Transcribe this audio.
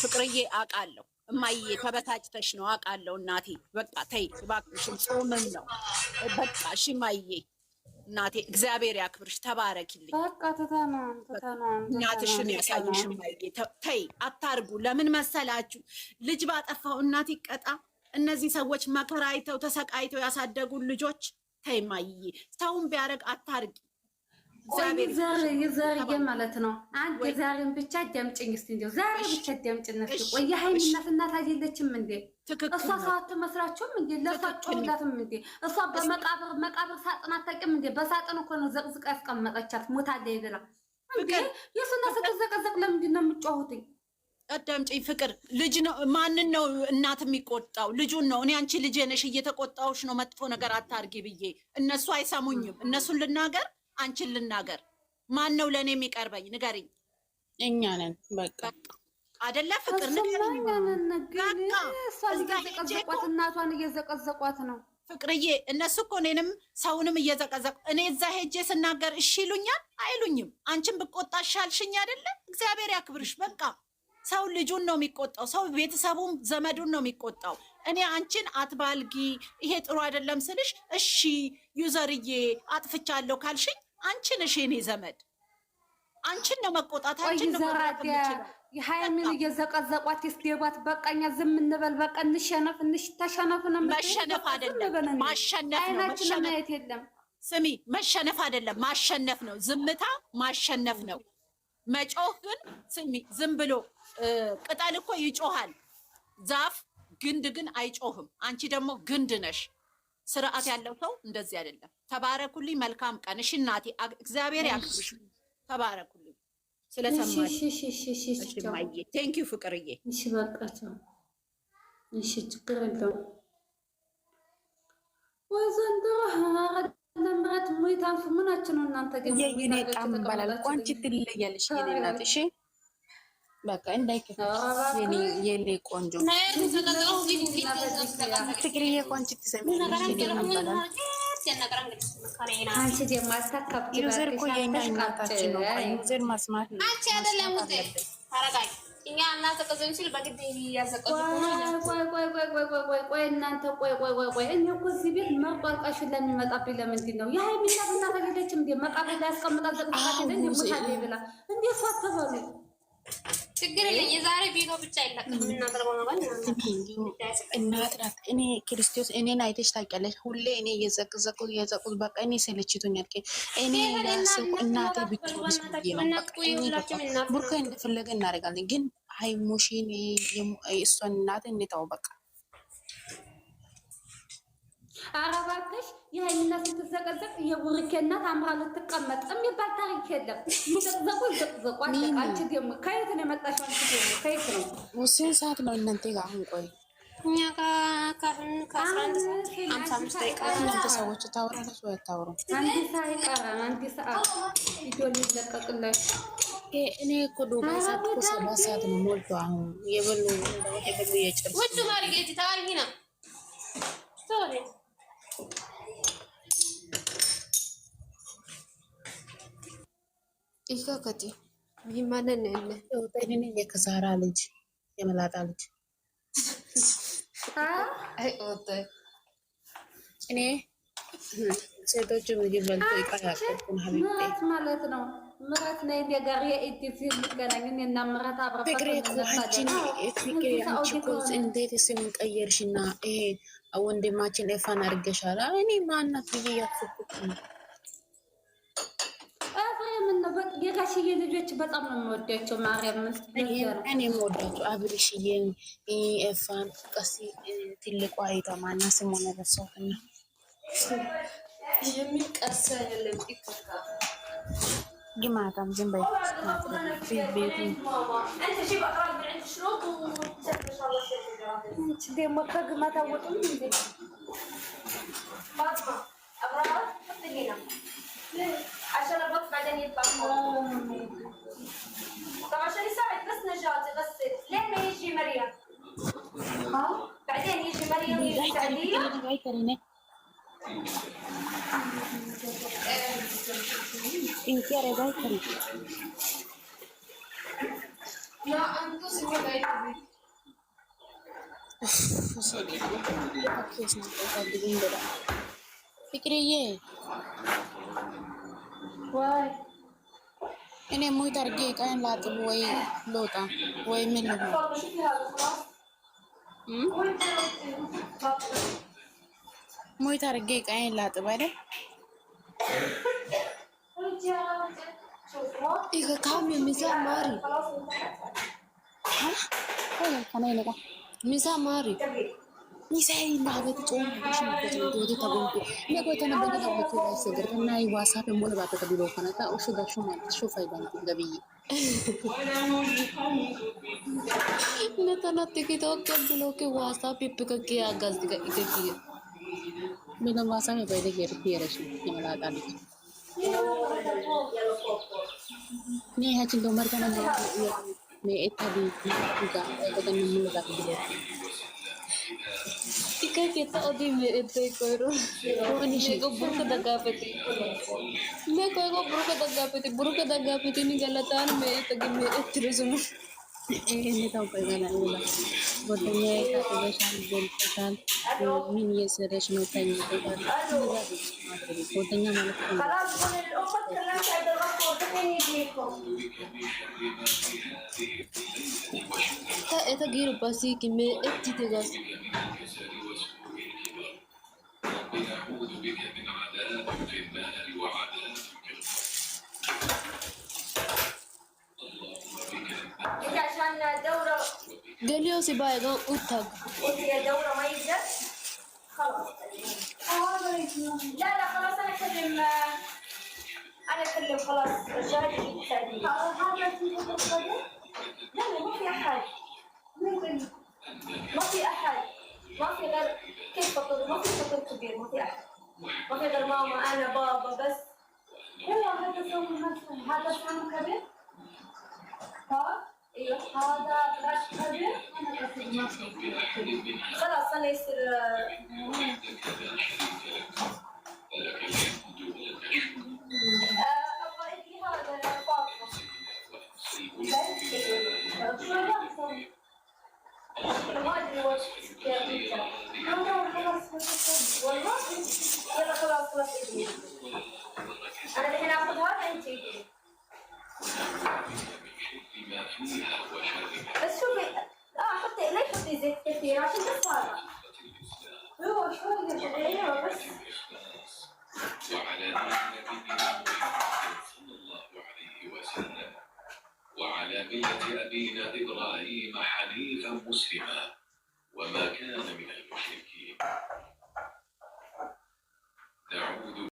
ፍቅርዬ አውቃለሁ። እማዬ ተበታጭተሽ ነው አውቃለሁ። እናቴ በቃ ተይ እባክሽን፣ ጾምም ነው በቃ። እሺ እማዬ እናቴ እግዚአብሔር ያክብርሽ፣ ተባረኪልኝ። በቃ እናትሽን ያሳይሽ እማዬ። ተይ አታርጉ። ለምን መሰላችሁ? ልጅ ባጠፋው እናት ይቀጣ። እነዚህ ሰዎች መከራ አይተው ተሰቃይተው ያሳደጉን ልጆች። ተይ እማዬ፣ ሰውን ቢያደርግ አታርጊ። የዛሬ ማለት ነው። አንድ የዛሬን ብቻ አዳምጪኝ እስኪ፣ እንደው ዛሬ ብቻ አዳምጪኝ እስኪ። ቆይ የሀይሚናት እናት አይደለችም እንዴ? እሷ ሰው አትመስላችሁም እንዴ? ለእሷ ጮህላትም እንዴ? እሷ በመቃብር ሳጥን አታውቂም እንዴ? በሳጥን እኮ ነው ዘቅዝቃ ያስቀመጠቻት ሞታለች ብላ እንዴ። የሱና ስትዘቀዘቅ ለምንድን ነው የምትጮሁትኝ? አዳምጪኝ ፍቅር። ልጅ ነው ማንን ነው እናት የሚቆጣው? ልጁን ነው። እኔ አንቺ ልጄ ነሽ እየተቆጣሁሽ ነው መጥፎ ነገር አታርጊ ብዬ። እነሱ አይሰሙኝም። እነሱን ልናገር አንቺን ልናገር? ማን ነው ለእኔ የሚቀርበኝ? ንገሪኝ። እኛ ነን በቃ አይደለ ፍቅር? ንገሪኝ። እናቷን እየዘቀዘቋት ነው ፍቅርዬ። እነሱ እኮ እኔንም ሰውንም እየዘቀዘቁ፣ እኔ እዛ ሄጄ ስናገር እሺ ይሉኛል? አይሉኝም። አንቺን ብቆጣሽ አልሽኝ አይደለ? እግዚአብሔር ያክብርሽ። በቃ ሰው ልጁን ነው የሚቆጣው። ሰው ቤተሰቡን ዘመዱን ነው የሚቆጣው። እኔ አንቺን አትባልጊ ይሄ ጥሩ አይደለም ስልሽ እሺ ዩዘርዬ አጥፍቻለሁ ካልሽኝ አንቺ ነሽ የኔ ዘመድ። አንቺን ነው መቆጣት፣ አንቺን ነው መራቅ የምችለው። የሀይሚን እየዘቀዘቋት ይስደባት። በቃኛ ዝም እንበል። በቃ እንሸነፍ፣ ተሸነፍ ነው። መሸነፍ አይደለም ማሸነፍ ነው። ማየት የለም። ስሚ፣ መሸነፍ አይደለም ማሸነፍ ነው። ዝምታ ማሸነፍ ነው። መጮህ ግን ስሚ፣ ዝም ብሎ ቅጠል እኮ ይጮሃል፣ ዛፍ ግንድ ግን አይጮህም። አንቺ ደግሞ ግንድ ነሽ። ስርዓት ያለው ሰው እንደዚህ አይደለም። ተባረኩልኝ። መልካም ቀን። እሺ እናቴ፣ እግዚአብሔር ያክብርሽ። ተባረኩልኝ ስለሰማሽ። እሺ ማዬ፣ ቴንክ ዩ ፍቅርዬ። እሺ በቃቸው። እሺ ችግር የለውም። ወይ ዘንድሮ ለምራት ሙይታንፍ ምናችን ነው እናንተ ግን የኔ ጣም ባላል ቋንቺ ትለያለሽ የኔ እናት። እሺ በቃ እንዳይከፋሽ የኔ ቆንጆ ፍቅርዬ፣ ቋንቺ ትሰሚያለሽ የኔ ባላል። አንቺ ደግሞ አታካብጂ። ዩዘር እኮ የኛ እናታችን ነው። ዩዘር ማስማት ነው። አንቺ አይደለም ውጤ አረጋይ እኛ እናንተ ከዘን ሲል በግድ ያዘቀው ቆይ እናንተ ቆይ እኔ እኮ እዚህ ቤት መቋቋሽ ለሚመጣብኝ ለምንድን ነው? የሀይሚና እናት አይደለችም እንዴ? መቃብር ላይ ያስቀምጣት ዘቅዝቃት እንዴ ሙታሌ ብላ እንዴ እሷ አትበሉ። ችግር የለም። የዛሬ ቪዲዮ ብቻ አይለቅም። እናደርገው ነው እናት ናት። እኔ ክርስቶስ እኔን አይተሽ ታውቂያለሽ? ሁሌ እኔ እየዘቅዘቁ በቃ እኔ ሰለችቶኛል። እኔ ያሰብኩ እናቴ ብትወስ ብዬ ነው። በቃ ቡርካ እንደፈለገ እናደርጋለን፣ ግን ሃይሙሽን እሷን እናት እንታው በቃ አረባክሽ የሀይሚና ስትዘቀዘቅ የቡርኬ እናት አምራ ልትቀመጥ የሚባል ታሪክ የለም። ዘቅዘቁ አንቺ ደግሞ ከየት ነው የመጣሽው? አንቺ ደግሞ ከየት ነው? ውስን ሰዓት ነው እናንተ ጋር አሁን? ቆይ እኛ ከ11 ሰዓት 55 ደቂቃ እናንተ ሰዎች ታወራላችሁ ወይ አታወሩም? አንድ ሰዓት ይቀራል። አንድ ሰዓት ቪዲዮ ሊለቀቅላችሁ። እኔ እኮ ዱባይ ሰዓት እኮ 7 ሰዓት ነው ሞልቶ አሁን የበሉ የጨርሱ ውጭ ማርጌት ታሪክ ነው ሶሪ ይካከቲ ይማነን ያለ ወጣይኔ የከሳራ ልጅ የመላጣ ልጅ አይ ወጣ እኔ ሴቶች ምግብ በልቶ ይቃያቀቁን ሀቢብ ማለት ነው። ምራት ነው የጋር የኢቲቪ የሚገናኝን እና ምራት አብራ ፍቅሬ ኮአችን ፍቅሬ አንቺ እኮ እንዴት ስምን ቀየርሽና ይሄ ወንድማችን ኤፋን አድርገሻል። እኔ ማናት ብዬ ያፍኩት ነው። የጋሽዬ ልጆች በጣም ነው የምወዳቸው። ማርያም እኔ የምወዳቸው አብርሽዬን፣ ኤፋን፣ ቀሲ ትልቋ አይተማና ስሞነ ረሳሁትና የሚቀርሰ አይደለም ግማታም ዝም በይ ደግሞ ከግማታ ወጡም እንዴ عشان البط بعدين يطلع طب عشان يساعد بس نجاة يغسل. ليه ما يجي مريم؟ بعدين يجي مريم ويساعديها. ፍቅርዬ እኔ ሙይ ታርጌ ቀን ላጥብ ወይ ልውጣ ወይ ምን ልሆን? ሙይ ታርጌ ቀን ላጥብ አይደል? ይሄ ካም ሚዛን ማሪ ሚዛን ማሪ ሚሳይ ናበት ጾም ሽንበት ወደ ተጎንኩ ለቆተ ነበር ተብሎ ተሰገር እና ዋትስአፕ ሞለ ባተ ቢሎ ከነታ እሺ ጋሹ ማለት ሹ ፋይዳን ገበይ ነተና ቲክቶክ ብሎ ዋትስአፕ ይብከክ ያጋዝ ይገክ ምን ዋትስአፕ ባይደ ገር ይረሽ ይመላጣል ኔ ያችን ደመር ከነ ኔ ኤታዲ ጋ ተገን ምን ጋር ብሎ Ika kita odi me ito koiro. Oni ko burka dagapeti. Me ko burka dagapeti ni galatan me ito me itresuno. ini tahu bagaimana ulah. Bodohnya kata besan bentan min yeseres no tanya itu kan. Bodohnya malah. Eta giro pasi ki me eti tegas. Delio si baegan utag. دورة ما يقدر خلاص لا خلاص انا اكلم خلاص رجعت الثاني لا ما في احد ما في غير كيف فطور ما في فطور كبير ما في احد ما في غير ماما انا بابا بس يلا هذا صوم كبير ها ايوه هذا فراش كبير خلاص انا يصير ابغى ادي هذا فاطمه ما ادري وش والله يلا خلاص ادي انا الحين اخذ هذا انت بس شوفي حطي ليش حطي زيت كثير عشان بس هذا هو شوي ايوه بس وعلى ملة أبينا إبراهيم حنيفا مسلما وما كان من